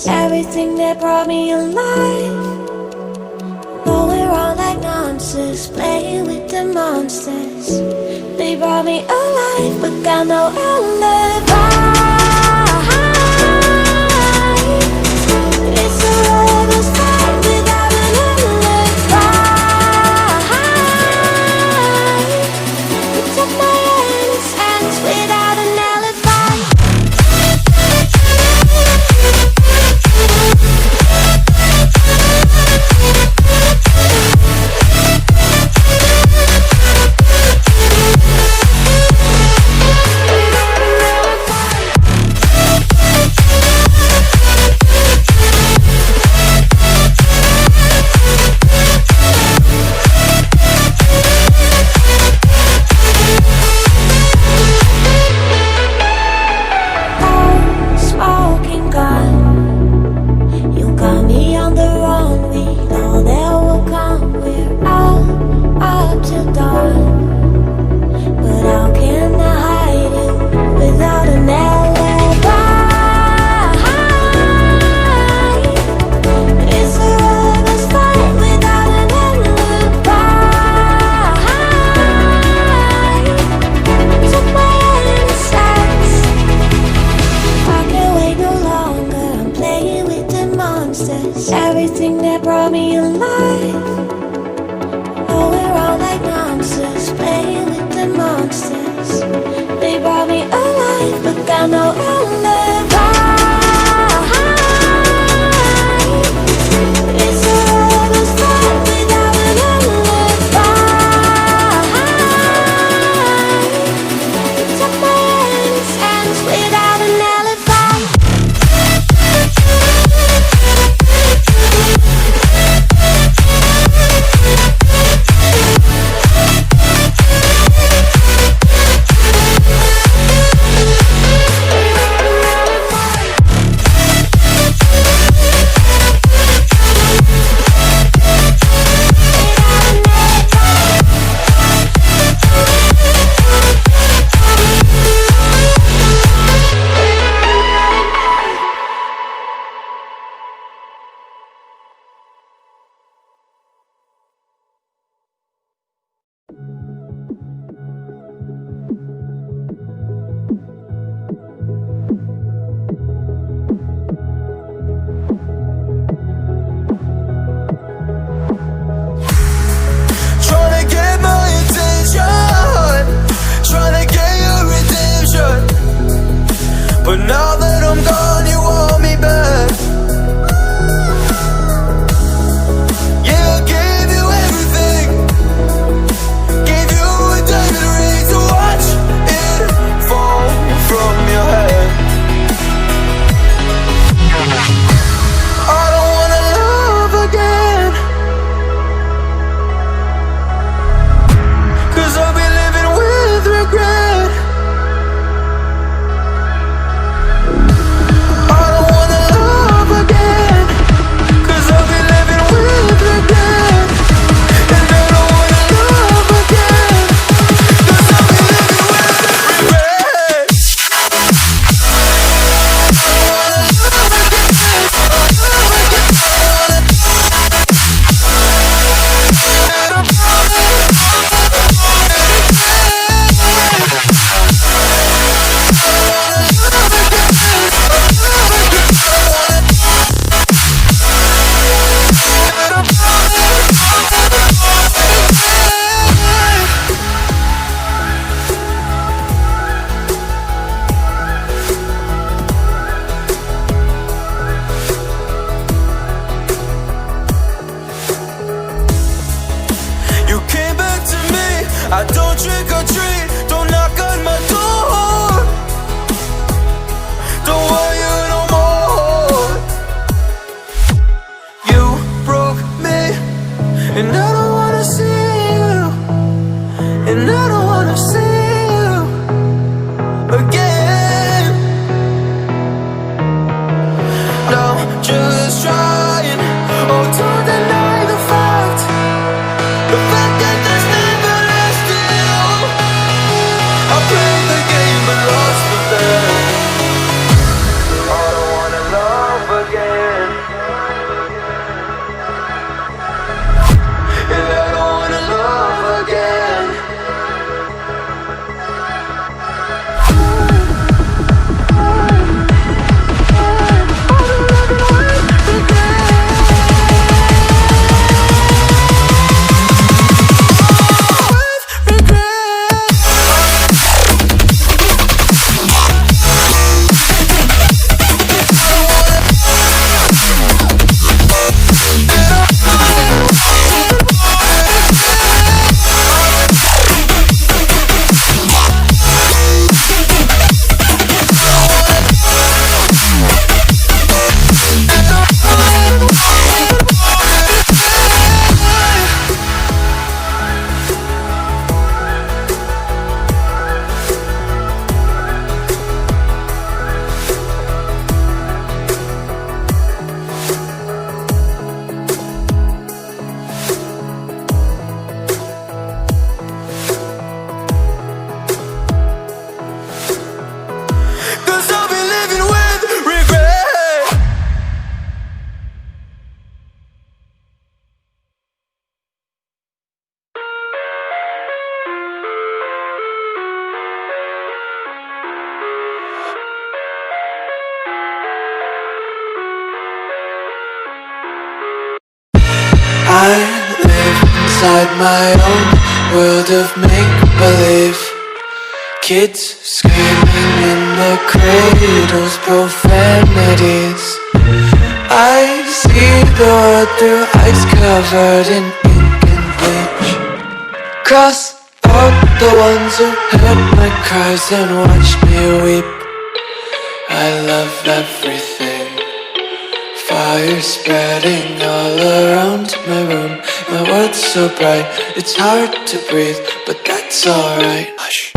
everything that brought me alive. Going around like monsters, playing with the monsters. They brought me alive, but got no alibi. It's a rebel's fight without an alibi. You took my innocence without an alibi. Everything that brought me alive. Going around like monsters, playing with the monsters. They brought me alive, but got no alibi. It's a rebel's fight without an alibi. You took my innocence without an alibi. I live inside my own world of make-believe. Kids screaming in their cradles, profanities. I see the world through eyes covered in ink and bleach. Cross out the ones who heard my cries and watched me weep. I love everything. Fire spreading all around my room. My world's so bright, it's hard to breathe, but that's alright. Hush.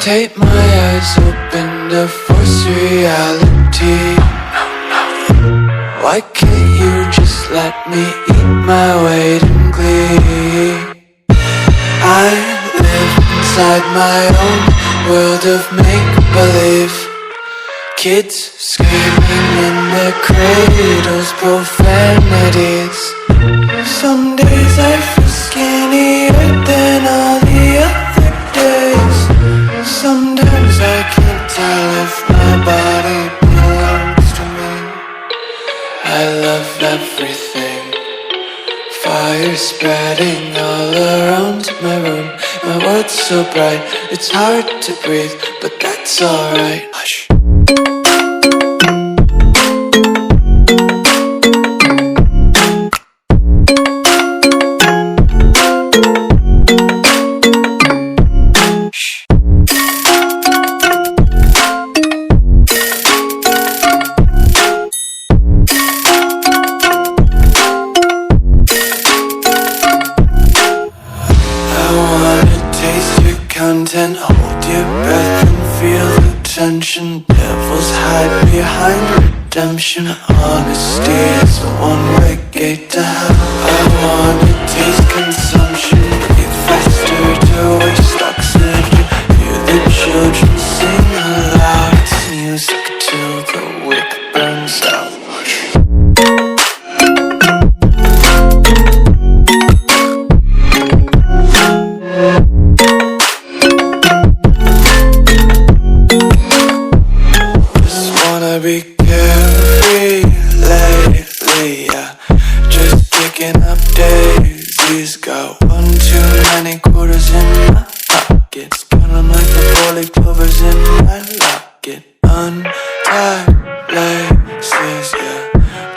Tape my eyes open to force reality. Why can't you just let me eat my weight in glee? I live inside my own world of make-believe. Kids screaming in their cradles, profanities. Some days I feel skinnier than all the other days. Sometimes I can't tell if my body belongs to me. I love everything. Fire spreading all around my room. My world's so bright, it's hard to breathe, but that's alright. Hush. Content, hold your breath and feel the tension. Devils hide behind redemption. Honesty is a one-way gate to hell. I wanna taste consumption. Breathe faster to waste oxygen. Hear the children sing aloud. It's music till the wick burns out. Be carefree lately, yeah. Just picking up daisies. Got one too many quarters in my pockets. Count 'em like the 4-leaf clovers in my locket. Untied laces, yeah.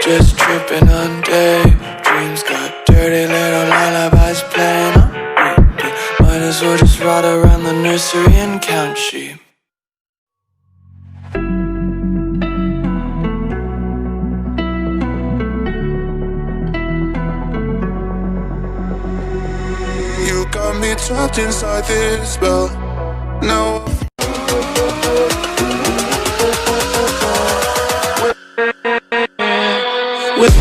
Just tripping on daydreams. Got dirty little lullabies playing on repeat. Might as well just ride around the nursery and count sheep. Got me trapped inside this spell. No. With